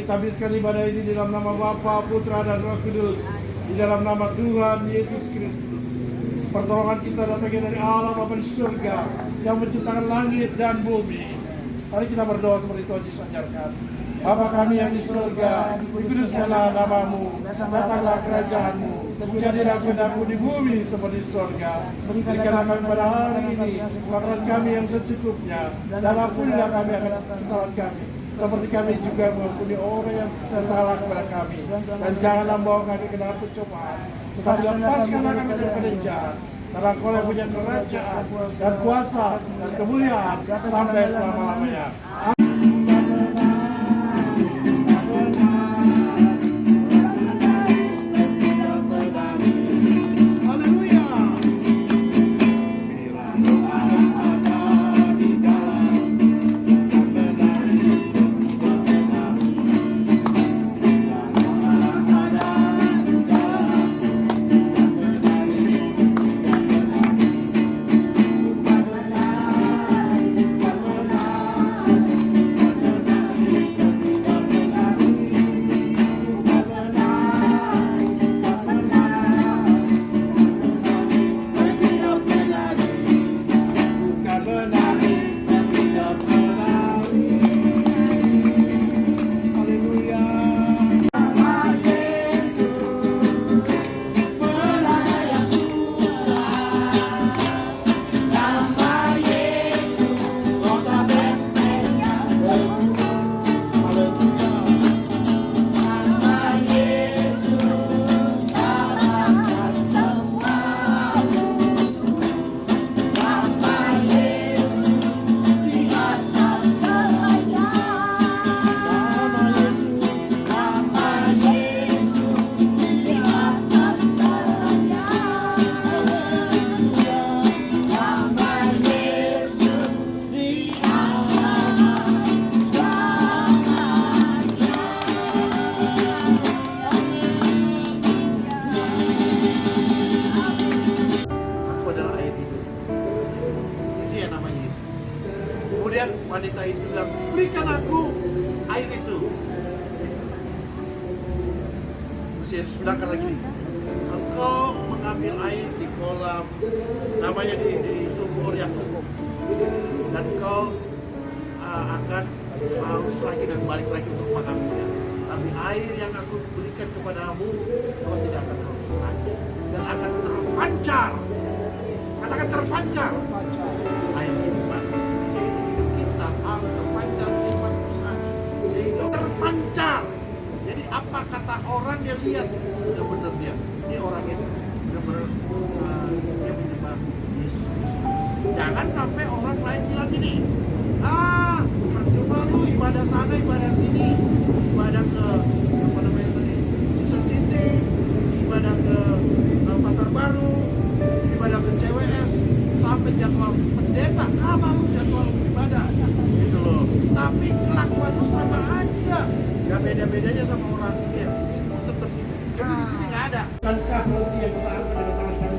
Kami tabiskan ibadah ini di dalam nama Bapa, Putra, dan Roh Kudus. Di dalam nama Tuhan Yesus Kristus. Pertolongan kita datangnya dari Allah Bapa di surga yang menciptakan langit dan bumi. Mari kita berdoa seperti Tuhan Yesus ajarkan. Bapa kami yang di surga, dikuduskanlah namamu, datanglah kerajaanmu, jadilah kehendak-mu di bumi seperti di surga. Berikanlah kami pada hari ini makanan kami yang secukupnya, dan ampunilah kami akan kesalahan kami, seperti kami juga mengampuni orang yang bersalah kepada kami. Dan janganlah membawa kami ke dalam pencobaan, tetapi lepaskanlah kami daripada jahat. Karena Engkau yang punya kerajaan dan kuasa dan kemuliaan sampai selama-lamanya. Kemudian wanita itu bilang, berikan aku air itu. Terus Yesus bilang lagi, engkau mengambil air di kolam, namanya di sumur Yakub, dan kau akan haus lagi dan balik lagi untuk mengambilnya. Tapi air yang aku berikan kepadamu, kau tidak akan haus lagi dan akan terpancar. Katakan terpancar. Air iman. Jadi hidup kita harus terpancar iman Tuhan. Sehingga terpancar. Jadi apa kata orang yang lihat, benar-benar dia. Ini orang ini benar-benar dia menyembah Yesus Kristus. Jangan sampai orang lain bilang gini, percuma lu ibadah sana, ibadah sini, ibadah ke apa namanya tadi, Season City, ibadah ke Pasar Baru, ibadah ke CWS, sampai jadwal pendeta, apa lu jadwal ibadah, gitu loh. Tapi kelakuan lu sama aja, gak beda-bedanya sama orang ini. Itu tetap itu di sini nggak ada. Kankah nanti yang kita angkat dengan tangan kami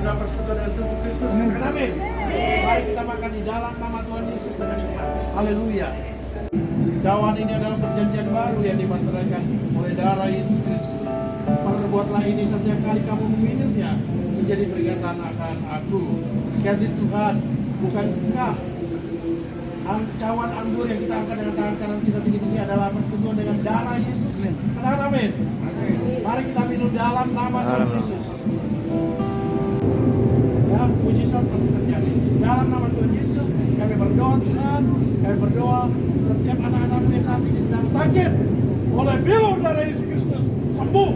ada persekutuan dengan tubuh Kristus? Amin. Mari kita makan di dalam nama Tuhan Yesus dengan iman. Haleluya. Cawan ini adalah perjanjian baru yang dimantrakan oleh darah Yesus Kristus. Perbuatlah ini setiap kali kamu meminumnya menjadi peringatan akan aku. Kasih Tuhan, bukankah cawan anggur yang kita angkat dengan tangan kanan kita tinggi-tinggi adalah persekutuan dengan darah Yesus? Katakan amin. Mari kita minum dalam nama Tuhan Yesus. Ya, mujizat pasti terjadi. Dalam nama Tuhan Yesus, kami berdoa Tuhan, kami berdoa setiap anak-anakmu yang saat ini sedang sakit, oleh bilur darah Yesus Kristus, sembuh.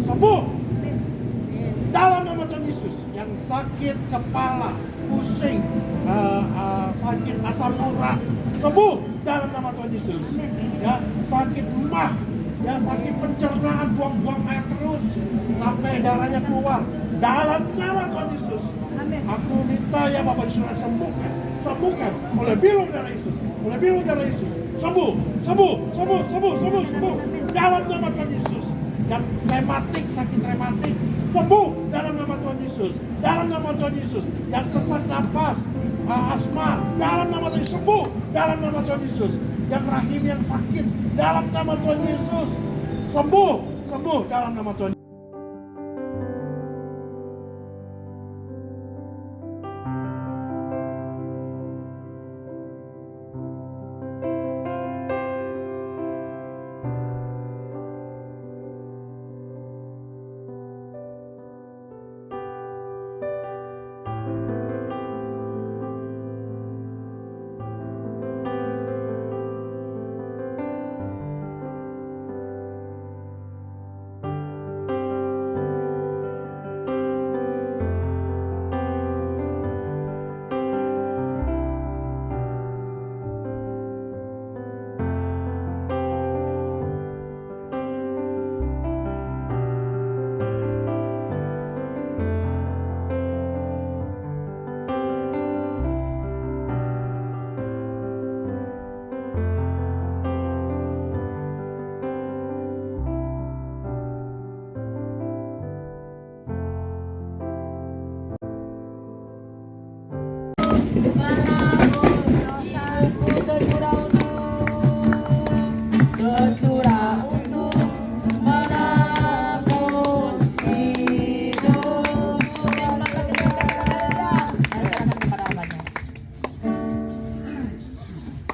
Sembuh. Dalam nama Tuhan Yesus, yang sakit kepala, pusing, sakit asam urat, sembuh dalam nama Tuhan Yesus. Ya, sakit emah, ya sakit pencernaan, buang-buang air terus sampai darahnya keluar. Dalam nama Tuhan Yesus, aku minta ya Bapak di surga sembuhkan, sembuhkan oleh bilur darah Yesus, oleh bilur darah Yesus, sembuh, sembuh, sembuh, sembuh, sembuh, sembuh. Dalam nama Tuhan Yesus. Yang rematik, sakit rematik, sembuh dalam nama Tuhan Yesus. Dalam nama Tuhan Yesus. Yang sesak napas, asma, dalam nama Tuhan Yesus, sembuh dalam nama Tuhan Yesus. yang rahim yang sakit dalam nama Tuhan Yesus. Sembuh, sembuh dalam nama Tuhan.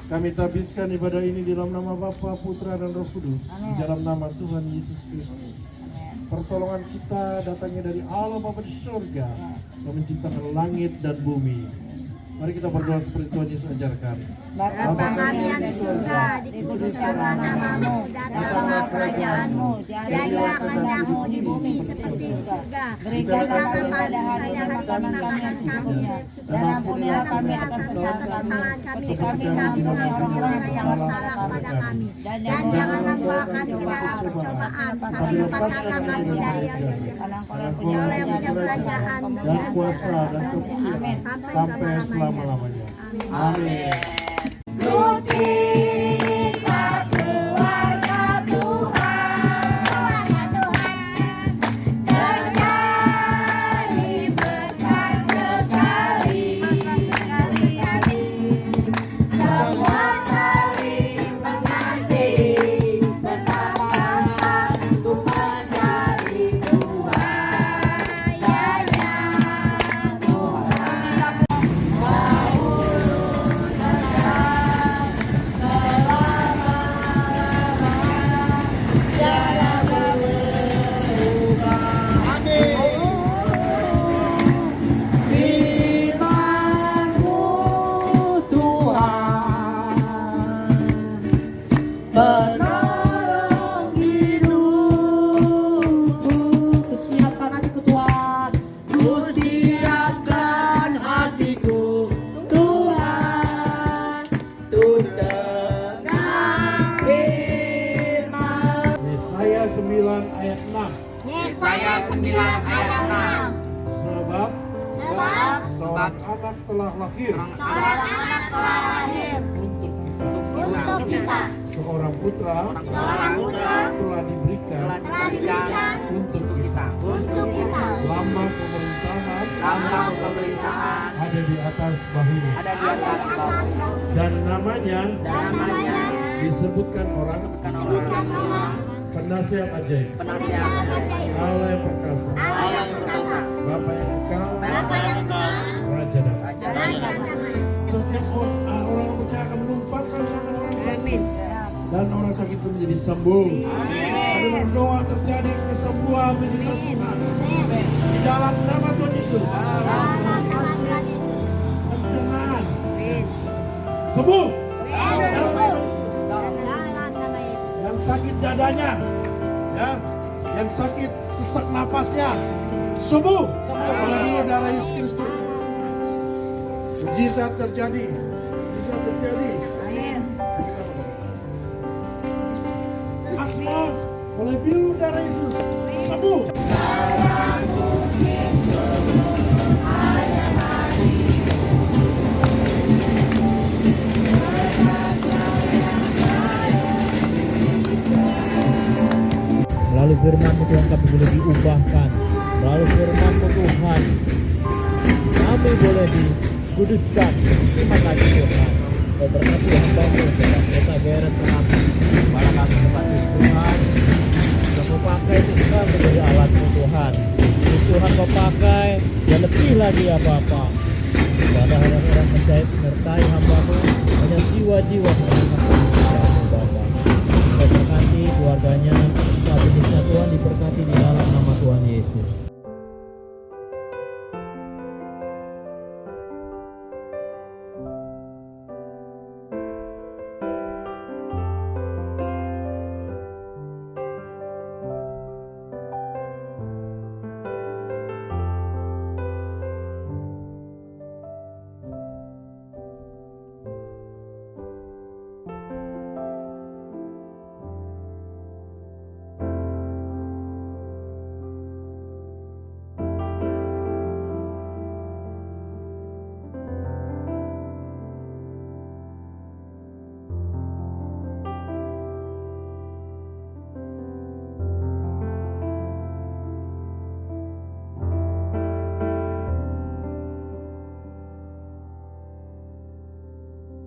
Kami tabiskan ibadah ini di dalam nama Bapa, Putra, dan Roh Kudus. Amen. Di dalam nama Tuhan Yesus Kristus. Pertolongan kita datangnya dari Allah Bapa di surga yang menciptakan langit dan bumi. Mari kita berdoa seperti Tuhan Yesus ajarkan. Bapa kami yang di surga, dikuduskanlah namamu, datanglah kerajaanmu, jadilah kehendakmu di bumi seperti di surga. Berikanlah kami pada hari ini makanan kami, dan ampunilah kami atas kesalahan kami, seperti kami mengampuni yang bersalah kepada kami. Dan jangan membawa kami ke dalam percobaan, tapi lepaskanlah kami dari yang jahat. Oleh yang punya kerajaan dan kuasa dan kemuliaan sampai selama-lamanya. Amin. Sucilah keluarga Tuhan, terjadi besar sekali, semua saling mengasihi, betapa untuk menjadi Tuhan, Tuhan. Penolong hidupku, kusiapkan hatiku Tuhan, kusiapkan hatiku Tuhan, untuk dengar firman. Yesaya 9 ayat 6. Yesaya 9 ayat 6. Sebab seorang anak telah lahir Seorang anak telah lahir untuk kita. Seorang putra telah diberikan untuk kita. Lambang pemerintahan ada di atas bahunya. Dan namanya disebutkan orang penasihat ajaib, Allah yang perkasa, Bapa yang kekal, Raja damai. Setiap orang yang percaya akan menumpahkan tangan orang sakit, dan orang sakit pun menjadi sembuh. Kami berdoa terjadi kesembuhan menjadi sempurna di dalam nama Tuhan Yesus. Pencernaan sembuh. Yang sakit dadanya, ya, yang sakit sesak nafasnya, sembuh oleh darah Yesus Kristus. Mujizat terjadi, mujizat terjadi. Asma oleh biru darah Yesus, sembuh. Melalui firman-Mu Tuhan kami boleh diubahkan. Melalui firman-Mu Tuhan kami boleh dikuduskan. Terima kasih Tuhan. Kau berkati hamba-Mu, tetap beret kami, kepala kami tepatkan Tuhan. Kamu pakai Tuhan menjadi alatmu Tuhan. Tuhan kau pakai dan lebih lagi ya Bapa. Pada orang-orang menyertai hamba-Mu, hanya jiwa-jiwa